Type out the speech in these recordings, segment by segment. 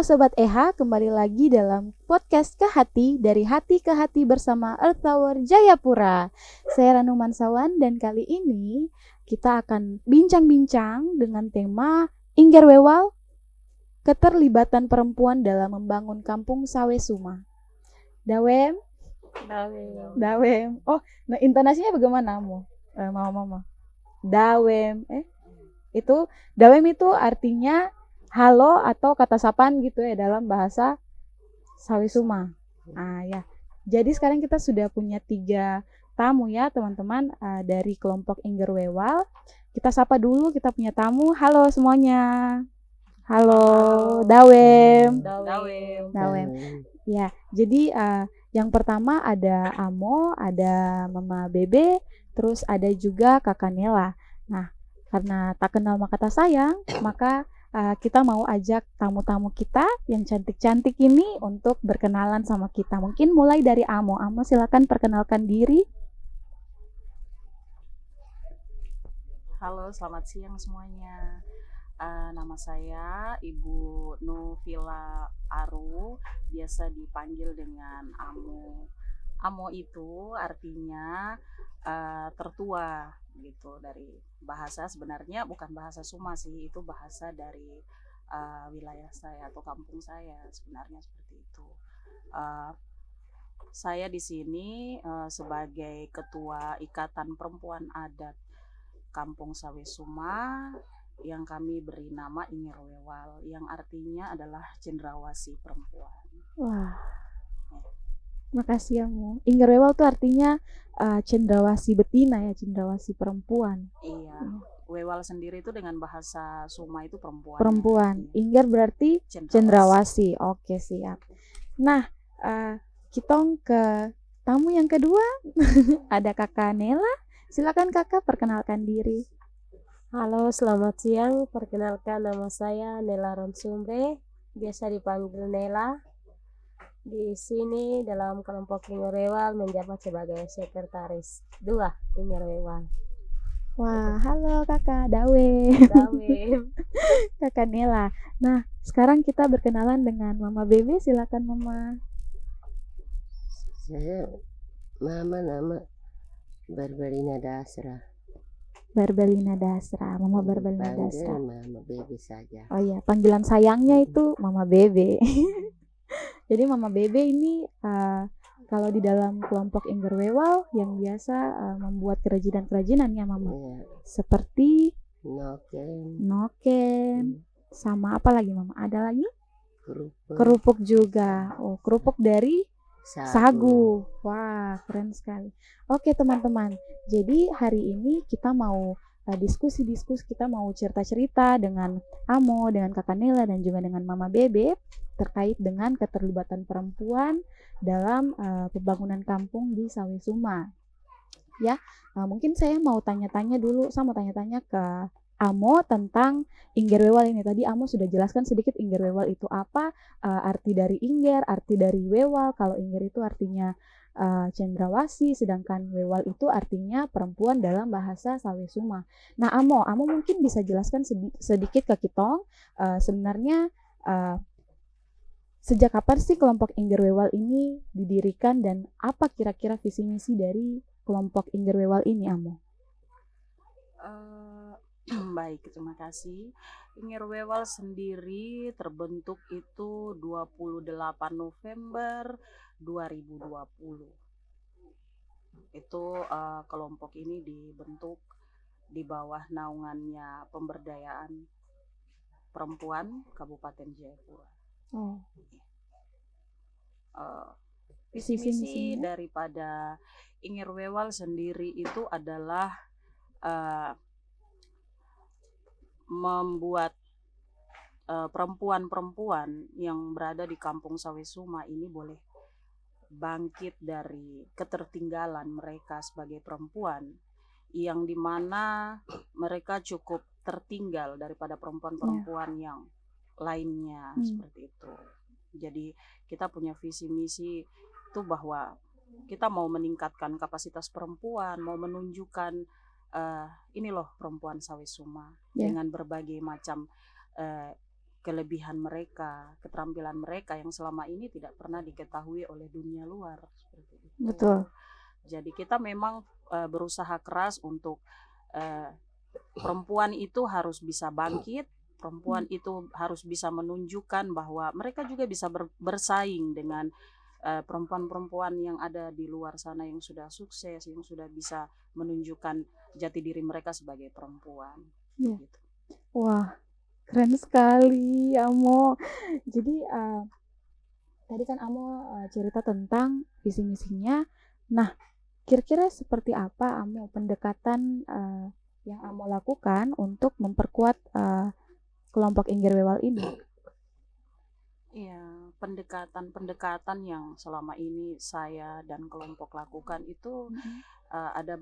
Halo Sobat EHA, kembali lagi dalam podcast Ke Hati dari Hati ke Hati bersama Earth Tower Jayapura. Saya Ranu Mansawan dan kali ini kita akan bincang-bincang dengan tema Ingger Wewal, keterlibatan perempuan dalam membangun kampung Sawesuma. Dawem. Oh, nah intonasinya bagaimana Mo? Mama. Dawem. Dawem itu artinya halo atau kata sapaan gitu ya dalam bahasa Sawesuma. Ya. Jadi sekarang kita sudah punya 3 tamu ya teman-teman dari kelompok Ingger Wewal. Kita sapa dulu, kita punya tamu. Halo semuanya. Halo. Dawem. Ya, jadi yang pertama ada Amo, ada Mama Bebe, terus ada juga Kakak Nela. Nah, karena tak kenal maka tak sayang, maka kita mau ajak tamu-tamu kita yang cantik-cantik ini untuk berkenalan sama kita. Mungkin mulai dari Amo. Amo silakan perkenalkan diri. Halo, selamat siang semuanya. Nama saya Ibu Novila Aru, biasa dipanggil dengan Amo. Amo itu artinya tertua gitu, dari bahasa, sebenarnya bukan bahasa Suma sih, itu bahasa dari wilayah saya atau kampung saya, sebenarnya seperti itu. Saya di sini sebagai ketua Ikatan Perempuan Adat Kampung Sawesuma yang kami beri nama Ingger Wewal, yang artinya adalah cendrawasih perempuan. Wah, makasih ya Mo. Ingger Wewal itu artinya cendrawasih betina ya, cendrawasih perempuan. Iya. Wewal sendiri itu dengan bahasa Suma itu perempuan. Perempuan. Ingger berarti cendrawasih. Oke, siap. Nah, kita ke tamu yang kedua. Ada Kakak Nela. Silakan Kakak perkenalkan diri. Halo, selamat siang. Perkenalkan, nama saya Nela Ronsumbre, biasa dipanggil Nela. Di sini dalam kelompok Ingger Wewal menjabat sebagai sekretaris 2 Ingger Wewal. Wah, halo Kakak Dawem. Kakak Nela. Nah, sekarang kita berkenalan dengan Mama Bebe. Silakan Mama. Saya nama Barbarina Dasra. Barbelina Dasra, Mama Barbelina Dasra. Mama Bebe saja. Oh iya, panggilan sayangnya itu Mama Bebe. Jadi Mama Bebe ini kalau di dalam kelompok Ingger Wewal yang biasa membuat kerajinan-kerajinan ya Mama. Ya. Seperti noken, sama apa lagi Mama? Ada lagi? kerupuk juga. Oh, kerupuk dari sagu. Wah, keren sekali. Oke teman-teman, jadi hari ini kita mau diskusi-diskusi, kita mau cerita-cerita dengan Amo, dengan Kakak Nela, dan juga dengan Mama Bebe terkait dengan keterlibatan perempuan dalam pembangunan kampung di Sawesuma. Ya, mungkin saya mau tanya-tanya dulu, saya mau tanya-tanya ke Amo tentang Ingger Wewal ini. Tadi Amo sudah jelaskan sedikit Ingger Wewal itu apa, arti dari Ingger, arti dari Wewal. Kalau Ingger itu artinya cendrawasih, sedangkan Wewal itu artinya perempuan dalam bahasa Sawesuma. Nah Amo mungkin bisa jelaskan sedikit ke kita sebenarnya sejak kapan sih kelompok Ingger Wewal ini didirikan dan apa kira-kira visi misi dari kelompok Ingger Wewal ini Amo? Baik, terima kasih. Ingger Wewal sendiri terbentuk itu 28 November 2020. Itu kelompok ini dibentuk di bawah naungannya Pemberdayaan Perempuan Kabupaten Jayapura. Visi misi daripada Ingger Wewal sendiri itu adalah membuat perempuan-perempuan yang berada di kampung Sawesuma ini boleh bangkit dari ketertinggalan mereka sebagai perempuan, yang dimana mereka cukup tertinggal daripada perempuan-perempuan yang lainnya. Seperti itu. Jadi kita punya visi misi itu bahwa kita mau meningkatkan kapasitas perempuan, mau menunjukkan ini loh perempuan Sawesuma dengan berbagai macam kelebihan mereka, keterampilan mereka yang selama ini tidak pernah diketahui oleh dunia luar seperti itu. Betul. Jadi kita memang berusaha keras untuk perempuan itu harus bisa bangkit, perempuan itu harus bisa menunjukkan bahwa mereka juga bisa bersaing dengan perempuan-perempuan yang ada di luar sana yang sudah sukses, yang sudah bisa menunjukkan jati diri mereka sebagai perempuan. Iya. Gitu. Wah, keren sekali, Amo. Jadi tadi kan Amo cerita tentang visi misinya. Nah, kira-kira seperti apa Amo pendekatan yang Amo lakukan untuk memperkuat kelompok Ingger Wewal ini? Iya, pendekatan yang selama ini saya dan kelompok lakukan itu ada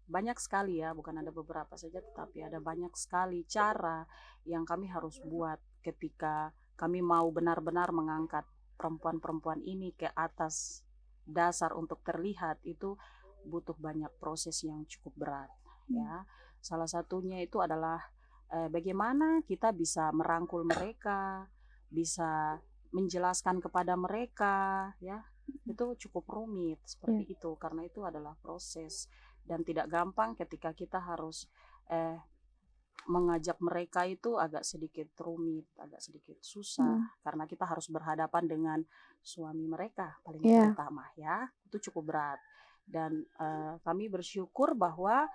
banyak sekali ya, bukan ada beberapa saja, tetapi ada banyak sekali cara yang kami harus buat ketika kami mau benar-benar mengangkat perempuan-perempuan ini ke atas dasar untuk terlihat. Itu butuh banyak proses yang cukup berat ya. Salah satunya itu adalah bagaimana kita bisa merangkul mereka, bisa menjelaskan kepada mereka ya. Itu cukup rumit seperti itu, karena itu adalah proses dan tidak gampang ketika kita harus mengajak mereka. Itu agak sedikit rumit, agak sedikit susah karena kita harus berhadapan dengan suami mereka paling pertama ya. Itu cukup berat dan kami bersyukur bahwa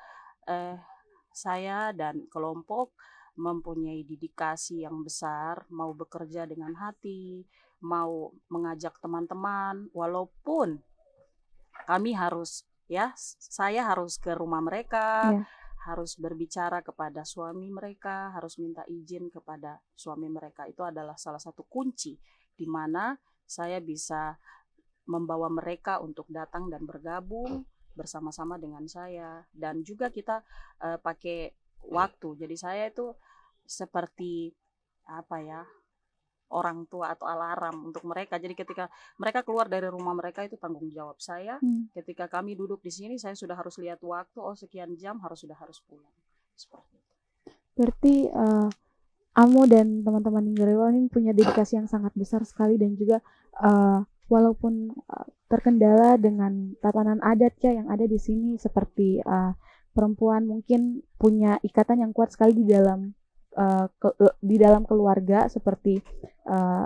saya dan kelompok mempunyai dedikasi yang besar, mau bekerja dengan hati, mau mengajak teman-teman, walaupun kami harus saya harus ke rumah mereka, harus berbicara kepada suami mereka, harus minta izin kepada suami mereka. Itu adalah salah satu kunci di mana saya bisa membawa mereka untuk datang dan bergabung bersama-sama dengan saya. Dan juga kita pakai waktu. Jadi saya itu seperti orang tua atau alarm untuk mereka. Jadi ketika mereka keluar dari rumah mereka, itu tanggung jawab saya. Ketika kami duduk di sini, saya sudah harus lihat waktu, sekian jam harus pulang. Seperti itu. Berarti Amo dan teman-teman Ingger Wewal ini punya dedikasi yang sangat besar sekali, dan juga walaupun terkendala dengan tatanan adat ya yang ada di sini, seperti perempuan mungkin punya ikatan yang kuat sekali di dalam keluarga, seperti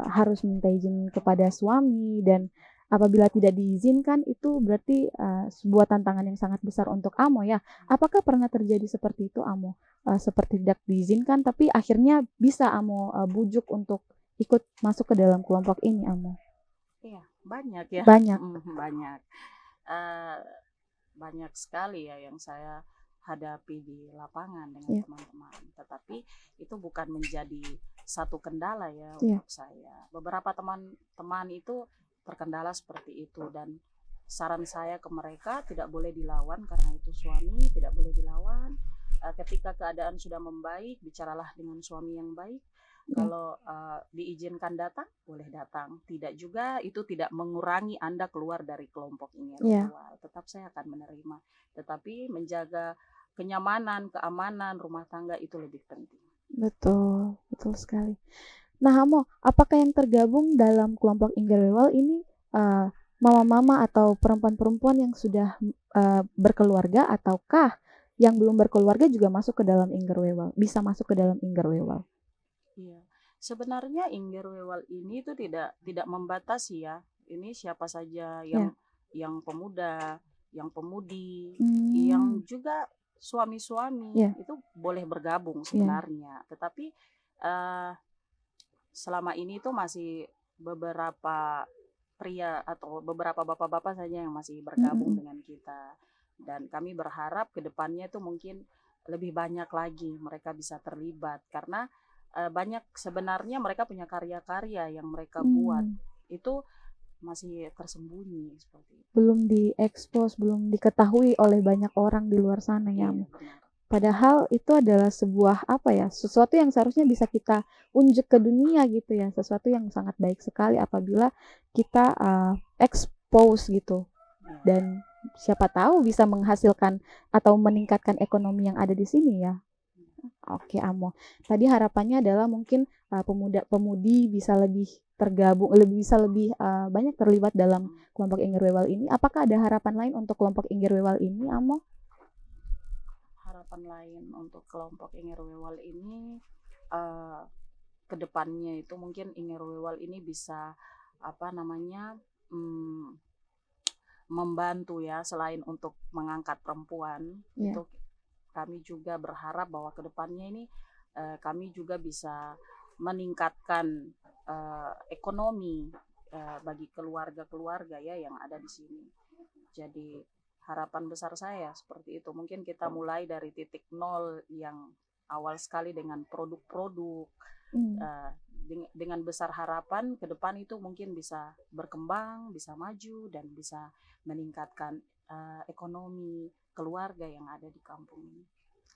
harus minta izin kepada suami, dan apabila tidak diizinkan itu berarti sebuah tantangan yang sangat besar untuk Amo ya. Apakah pernah terjadi seperti itu Amo? Seperti tidak diizinkan tapi akhirnya bisa Amo bujuk untuk ikut masuk ke dalam kelompok ini, Amo? Iya, banyak ya. Banyak. Banyak sekali ya yang saya hadapi di lapangan dengan teman-teman. Tetapi itu bukan menjadi satu kendala ya untuk saya. Beberapa teman-teman itu terkendala seperti itu, dan saran saya ke mereka tidak boleh dilawan karena itu suami, tidak boleh dilawan. Ketika keadaan sudah membaik, bicaralah dengan suami yang baik. Kalau diizinkan datang, boleh datang. Tidak juga, itu tidak mengurangi Anda keluar dari kelompok Ingger Wewal. Tetap saya akan menerima. Tetapi menjaga kenyamanan, keamanan rumah tangga itu lebih penting. Betul, betul sekali. Nah, Amo, apakah yang tergabung dalam kelompok Ingger Wewal ini mama-mama atau perempuan-perempuan yang sudah berkeluarga, ataukah yang belum berkeluarga juga masuk ke dalam Ingger Wewal? Bisa masuk ke dalam Ingger Wewal? Iya, sebenarnya Ingger Wewal ini itu tidak membatasi ya. Ini siapa saja yang pemuda, yang pemudi, yang juga suami-suami itu boleh bergabung sebenarnya. Tetapi selama ini itu masih beberapa pria atau beberapa bapak-bapak saja yang masih bergabung dengan kita. Dan kami berharap ke depannya itu mungkin lebih banyak lagi mereka bisa terlibat, karena banyak sebenarnya mereka punya karya-karya yang mereka buat itu masih tersembunyi seperti itu. Belum diekspos, belum diketahui oleh banyak orang di luar sana ya. Padahal itu adalah sebuah sesuatu yang seharusnya bisa kita unjuk ke dunia gitu ya, sesuatu yang sangat baik sekali apabila kita expose gitu. Dan siapa tahu bisa menghasilkan atau meningkatkan ekonomi yang ada di sini ya. Oke, Amo. Tadi harapannya adalah mungkin pemuda-pemudi bisa lebih tergabung, bisa lebih banyak terlibat dalam kelompok Inggir Wewal ini. Apakah ada harapan lain untuk kelompok Inggir Wewal ini, Amo? Harapan lain untuk kelompok Inggir Wewal ini kedepannya itu mungkin Inggir Wewal ini bisa membantu ya, selain untuk mengangkat perempuan. Itu kami juga berharap bahwa kedepannya ini kami juga bisa meningkatkan ekonomi bagi keluarga-keluarga ya yang ada di sini. Jadi harapan besar saya seperti itu. Mungkin kita mulai dari titik nol yang awal sekali dengan produk-produk. Dengan besar harapan ke depan itu mungkin bisa berkembang, bisa maju, dan bisa meningkatkan ekonomi keluarga yang ada di kampung ini.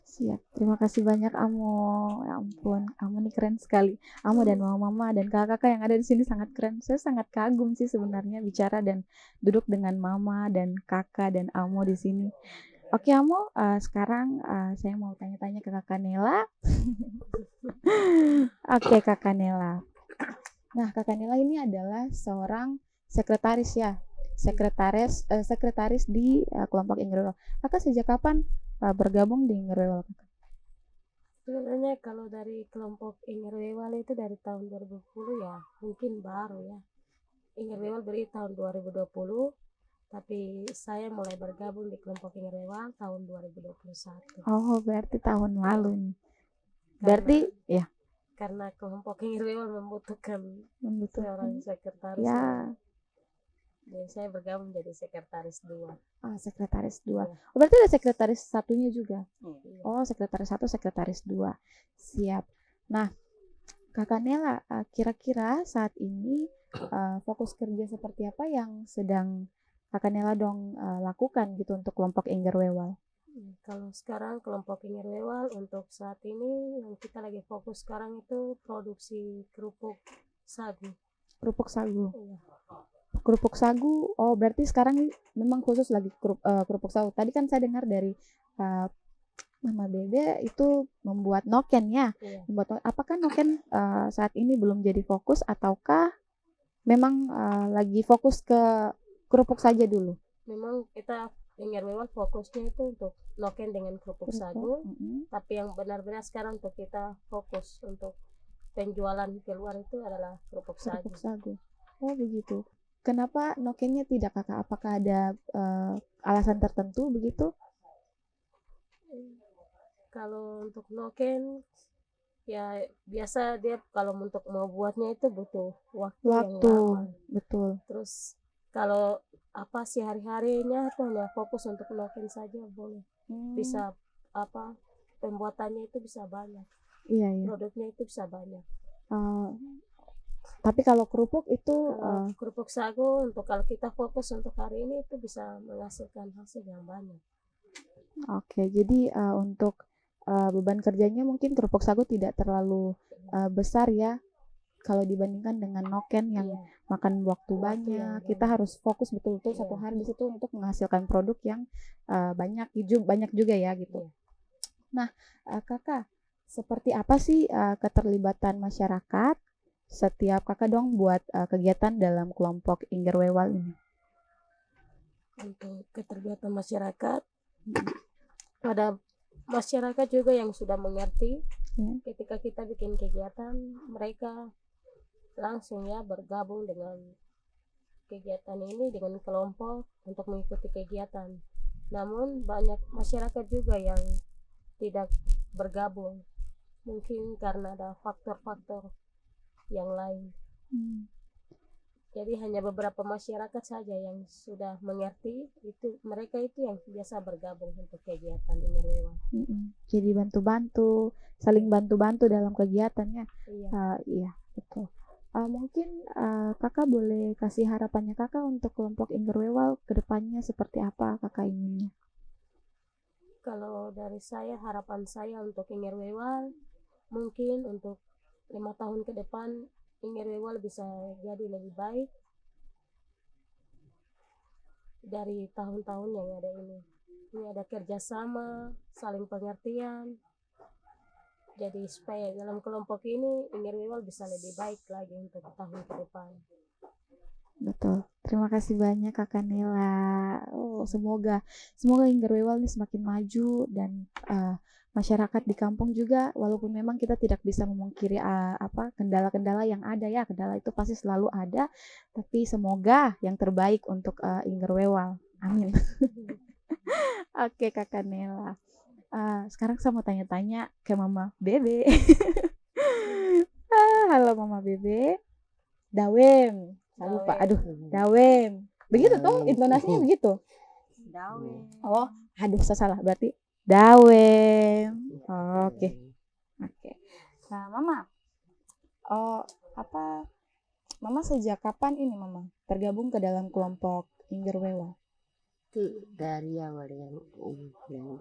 Siap, terima kasih banyak Amo. Ya ampun, Amo nih keren sekali. Amo dan mama-mama dan kakak-kakak yang ada di sini sangat keren. Saya sangat kagum sih sebenarnya bicara dan duduk dengan mama dan kakak dan Amo di sini. Oke Amo, sekarang saya mau tanya-tanya ke Kakak Nela. Oke Kakak Nela. Nah Kakak Nela ini adalah seorang sekretaris ya, sekretaris di kelompok Inggir Wewal. Kakak sejak kapan bergabung di Inggir Wewal? Sebenarnya kalau dari kelompok Inggir Wewal itu dari tahun 2010 ya, mungkin baru ya. Inggir Wewal berdiri tahun 2020, tapi saya mulai bergabung di kelompok Inggir Wewal tahun 2021. Oh, berarti tahun lalu nih. Berarti ya. Karena kelompok Inggir Wewal membutuhkan seorang sekretaris. Ya. Dan saya bergabung jadi sekretaris 2. Sekretaris 2. Ya. Oh, berarti ada sekretaris satunya juga. Ya. Oh, sekretaris 1, sekretaris 2. Siap. Nah, Kakak Nela, kira-kira saat ini fokus kerja seperti apa yang sedang Kakak Nela lakukan gitu untuk kelompok Inggir Wewal? Kalau sekarang kelompok Inggir Wewal untuk saat ini yang kita lagi fokus sekarang itu produksi kerupuk sagu. Kerupuk sagu. Iya. Kerupuk sagu. Oh, berarti sekarang memang khusus lagi kerupuk sagu. Tadi kan saya dengar dari Mama Bebe itu membuat noken ya. Iya. Apakah noken saat ini belum jadi fokus ataukah memang lagi fokus ke kerupuk saja dulu? Memang kita Inggir Wewal fokusnya itu untuk noken dengan kerupuk sagu. Tapi yang benar-benar sekarang untuk kita fokus untuk penjualan keluar itu adalah kerupuk sagu. Oh begitu. Kenapa nokennya tidak Kakak? Apakah ada alasan tertentu begitu? Kalau untuk noken ya biasa dia kalau untuk mau buatnya itu butuh waktu yang lama. Betul. Terus kalau sehari-harinya itu hanya fokus untuk noken saja boleh. Bisa pembuatannya itu bisa banyak. Iya. Produknya itu bisa banyak. Tapi kalau kerupuk itu kerupuk sagu untuk kalau kita fokus untuk hari ini itu bisa menghasilkan hasil yang banyak. Oke, jadi untuk beban kerjanya mungkin kerupuk sagu tidak terlalu besar ya kalau dibandingkan dengan noken yang makan waktu banyak. Kita harus fokus betul-betul satu hari di situ untuk menghasilkan produk yang banyak juga ya gitu. Nah, Kakak, seperti apa sih keterlibatan masyarakat setiap Kakak buat kegiatan dalam kelompok Inggir Wewal ini? Untuk keterlibatan masyarakat, ada masyarakat juga yang sudah mengerti. Ketika kita bikin kegiatan, mereka langsung ya bergabung dengan kegiatan ini dengan kelompok untuk mengikuti kegiatan. Namun banyak masyarakat juga yang tidak bergabung, mungkin karena ada faktor-faktor yang lain. Jadi hanya beberapa masyarakat saja yang sudah mengerti itu, mereka itu yang biasa bergabung untuk kegiatan Inggir Wewal. Jadi bantu-bantu, saling bantu-bantu dalam kegiatannya. Iya, betul. Mungkin Kakak boleh kasih harapannya Kakak untuk kelompok Inggir Wewal ke depannya seperti apa Kakak inginnya? Kalau dari saya, harapan saya untuk Inggir Wewal mungkin untuk 5 tahun ke depan Inggir Wewal bisa jadi lebih baik dari tahun-tahun yang ada ini. Ini ada kerjasama, saling pengertian, Jadi supaya dalam kelompok ini Ingger Wewal bisa lebih baik lagi untuk tahun ke depan. Betul. Terima kasih banyak Kakak Nela. Oh, semoga Ingger Wewal ini semakin maju dan masyarakat di kampung juga, walaupun memang kita tidak bisa memungkiri kendala-kendala yang ada ya, kendala itu pasti selalu ada, tapi semoga yang terbaik untuk Ingger Wewal. Amin. Oke Kakak Nela. Sekarang saya mau tanya-tanya ke Mama Bebe. Halo Mama Bebe. Dawem. Saya lupa. Aduh, Dawem. Begitu tuh intonasinya begitu. Dawe. Oh, aduh saya salah. Berarti Dawem. Oke. Nah, Mama. Mama sejak kapan ini Mama tergabung ke dalam kelompok Ingger Wewal? Itu dari awal yang ibu bilang.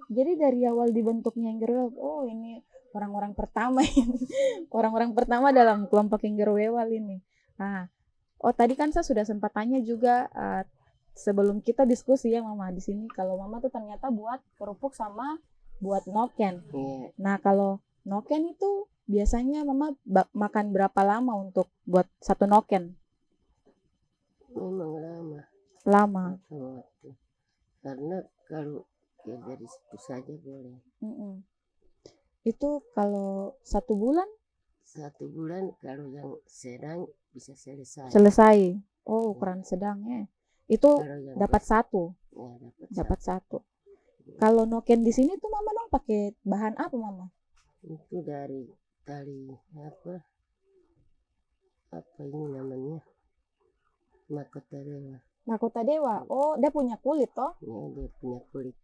Jadi dari awal dibentuknya Ingger Wewal, ini orang-orang pertama ini. Orang-orang pertama dalam kelompok Ingger Wewal ini. Nah, tadi kan saya sudah sempat tanya juga sebelum kita diskusi ya Mama di sini, kalau Mama tuh ternyata buat kerupuk sama buat noken. Iya. Nah, kalau noken itu biasanya Mama makan berapa lama untuk buat satu noken? Memang lama. Lama. Waktu. Karena kalau ya dari situ saja boleh. Itu kalau 1 bulan? 1 bulan kalau yang sedang bisa selesai. Ukuran sedangnya. Itu Kalau yang dapat 1. ya, Dapat 1. Kalau noken di sini tuh Mama dong pakai bahan apa Mama? Itu dari tali apa ini namanya, Mahkota Dewa. Dia punya kulit toh? ya, dia punya kulit.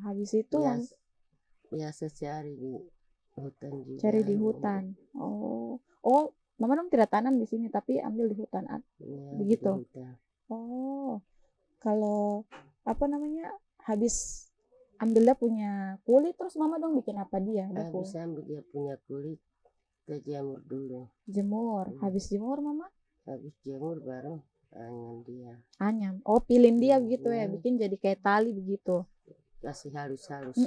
Habis itu biasa cari di hutan juga. cari di hutan. Mama dong tidak tanam di sini tapi ambil di hutan. Ya, begitu. di hutan. Kalau habis ambil dia punya kulit, terus Mama dong bikin apa dia? Habis ambil dia punya kulit, kita jamur dulu. Jemur. Habis jemur Mama? Habis jemur baru anyam dia. Anyam. Pilin dia begitu ya, bikin jadi kayak tali begitu. Kasih halus-halus.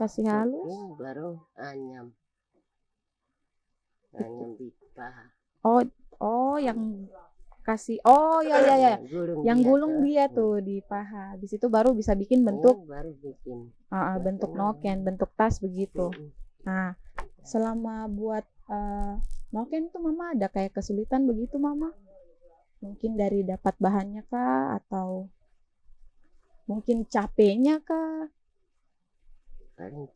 Kasih halus. Baru anyam. Anyam di paha. Yang kasih. Ya. Yang gulung dia tuh di paha. Habis itu baru bisa bikin bentuk. Baru bikin. Bentuk noken, bentuk tas begitu. Nah, selama buat noken tuh Mama ada kayak kesulitan begitu Mama? Mungkin dari dapat bahannya kah, atau mungkin capeknya kah? Paling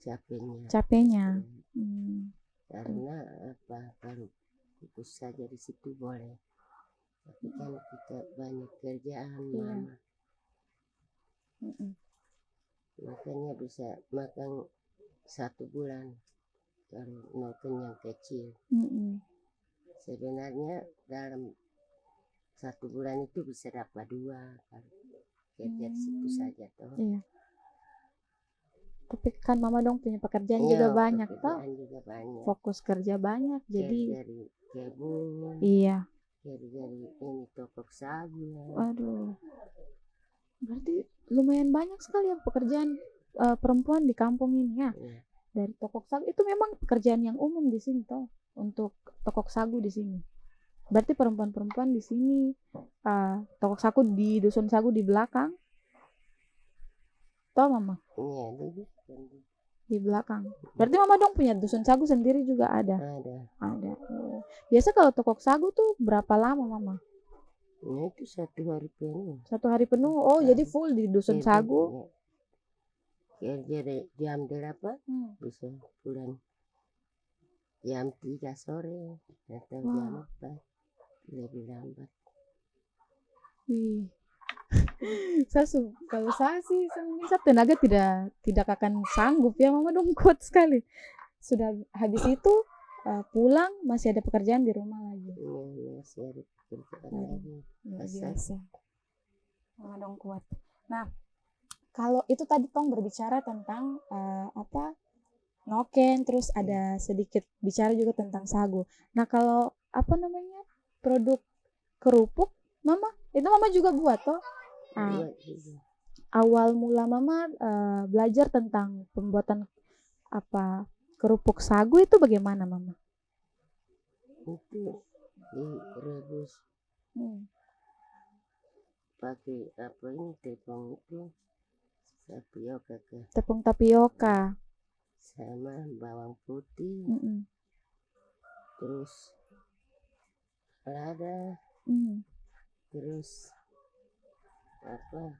capeknya. Karena kalau kukus saja di situ boleh, tapi kan kita banyak kerjaan. Mama. Makanya bisa makan 1 bulan kalau noken yang kecil. Sebenarnya dalam 1 bulan itu bisa dapat 2 kalau kerja di situ saja toh. Iya. Tapi kan Mama dong punya pekerjaan juga banyak toh. Juga banyak. Fokus kerja banyak, jadi dari kebun. Iya. Dari ini toko sagu. Waduh. Berarti lumayan banyak sekali ya pekerjaan perempuan di kampung ini ya. Iya. Dari tokok sagu itu memang pekerjaan yang umum di sini toh, untuk tokok sagu di sini. Berarti perempuan-perempuan di sini tokok sagu di dusun sagu di belakang. Toh Mama? Iya, di belakang. Berarti Mama dong punya dusun sagu sendiri juga ada? Ada. Biasa kalau tokok sagu tuh berapa lama Mama? Ya itu 1 hari penuh. 1 hari penuh. Jadi full di dusun sagu. Kerja jam 8 bisa pulang jam 3 sore atau jam 4 lebih lambat. Kalau saya sih tenaga tidak akan sanggup ya Mama dong, kuat sekali. Sudah habis itu pulang masih ada pekerjaan di rumah lagi. Masih ada pekerjaan lagi. Biasa. Mama dong kuat. Nah, kalau itu tadi Tong berbicara tentang noken, terus ada sedikit bicara juga tentang sagu. Nah, kalau produk kerupuk Mama, itu Mama juga buat toh? Awal mula Mama belajar tentang pembuatan kerupuk sagu itu bagaimana, Mama? Itu direbus pakai apa ini tepung itu tapioka Tepung tapioka. sama bawang putih, Mm-mm. terus lada, terus apa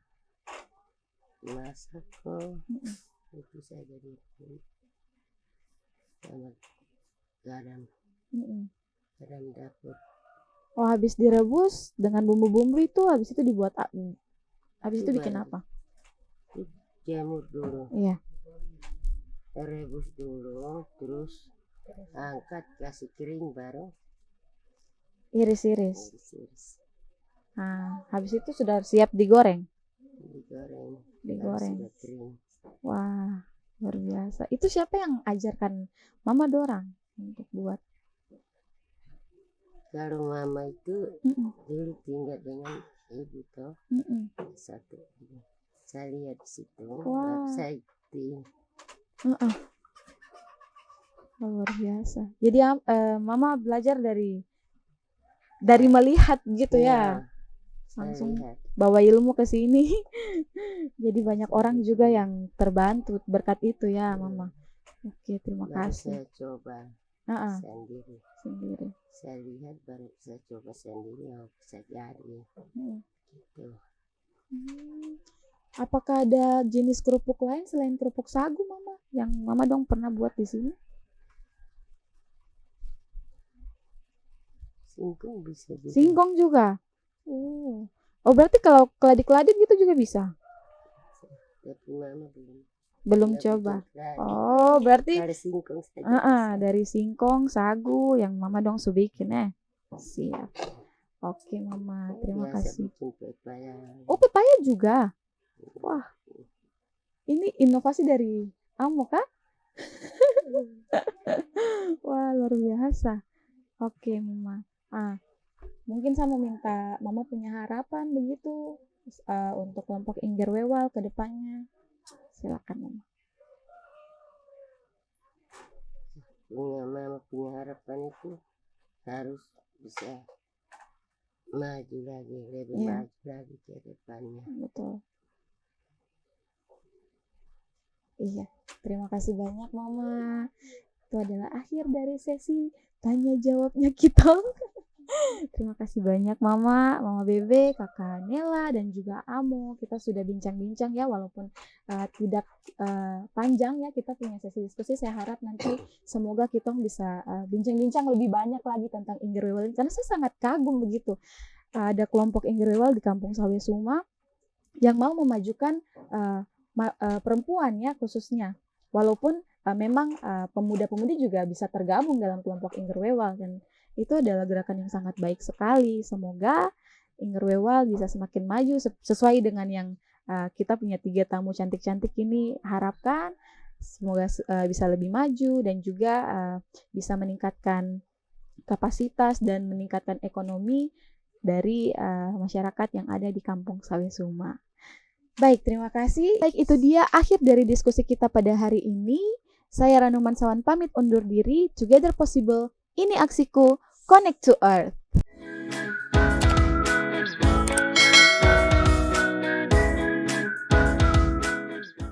masako, itu saja direbus sama garam dapur. Oh, habis direbus dengan bumbu-bumbu itu, habis itu dibuat habis itu bikin apa? Jemur dulu, Iya. rebus dulu, terus angkat kasih kering baru Iris-iris. iris-iris, Nah, habis itu sudah siap digoreng. digoreng. Digoreng. Sudah kering. Wah, luar biasa. Itu siapa yang ajarkan Mama dorang untuk buat? Kalau mama itu dulu tinggal dengan ibu toh satu, saya lihat di situ, Wah. saya itu Luar biasa. Jadi Mama belajar dari melihat gitu ya. Langsung lihat. bawa ilmu ke sini. Jadi banyak orang juga yang terbantu berkat itu ya, Mama. Oke, terima Baru kasih. saya coba sendiri. Saya lihat baru saya coba sendiri, oh bisa jadi. Gitu. Apakah ada jenis kerupuk lain selain kerupuk sagu, Mama? Yang Mama dong pernah buat di sini? Singkong bisa juga. Singkong juga. Oh, berarti kalau keladi-keladi gitu juga bisa? Tapi mama Belum Nggak coba. bikin keladi. Oh, berarti Dari singkong saja bisa. dari singkong, sagu yang Mama dong su bikin Siap. Oke, Mama, terima Biasa kasih. bikin pepaya. Oh, pepaya juga. Wah. Ini inovasi dari Amo kah? Wah, luar biasa. Oke, Mama. Mungkin saya mau minta Mama punya harapan begitu untuk kelompok Ingger Wewal ke depannya. Silakan, Mama. Mama punya harapan itu harus bisa maju lagi, lebih maju lagi ke depannya. Betul. Iya, terima kasih banyak, Mama. Itu adalah akhir dari sesi tanya jawabnya kita. Terima kasih banyak Mama Bebe, Kakak Nela, dan juga Amo. Kita sudah bincang-bincang ya, walaupun tidak panjang ya, kita punya sesi diskusi. Saya harap nanti semoga kita bisa bincang-bincang lebih banyak lagi tentang Ingger Wewal ini, karena saya sangat kagum begitu. Ada kelompok Ingger Wewal di Kampung Sawesuma yang mau memajukan perempuan ya khususnya. Walaupun memang pemuda-pemudi juga bisa tergabung dalam kelompok Ingger Wewal, dan itu adalah gerakan yang sangat baik sekali. Semoga Ingger Wewal bisa semakin maju sesuai dengan yang kita punya 3 tamu cantik-cantik ini harapkan. Semoga bisa lebih maju dan juga bisa meningkatkan kapasitas dan meningkatkan ekonomi dari masyarakat yang ada di Kampung Sawesuma. Baik, terima kasih. Baik, itu dia akhir dari diskusi kita pada hari ini. Saya Ranu Mansawan pamit undur diri. Together possible. Ini aksiku, Connect to Earth.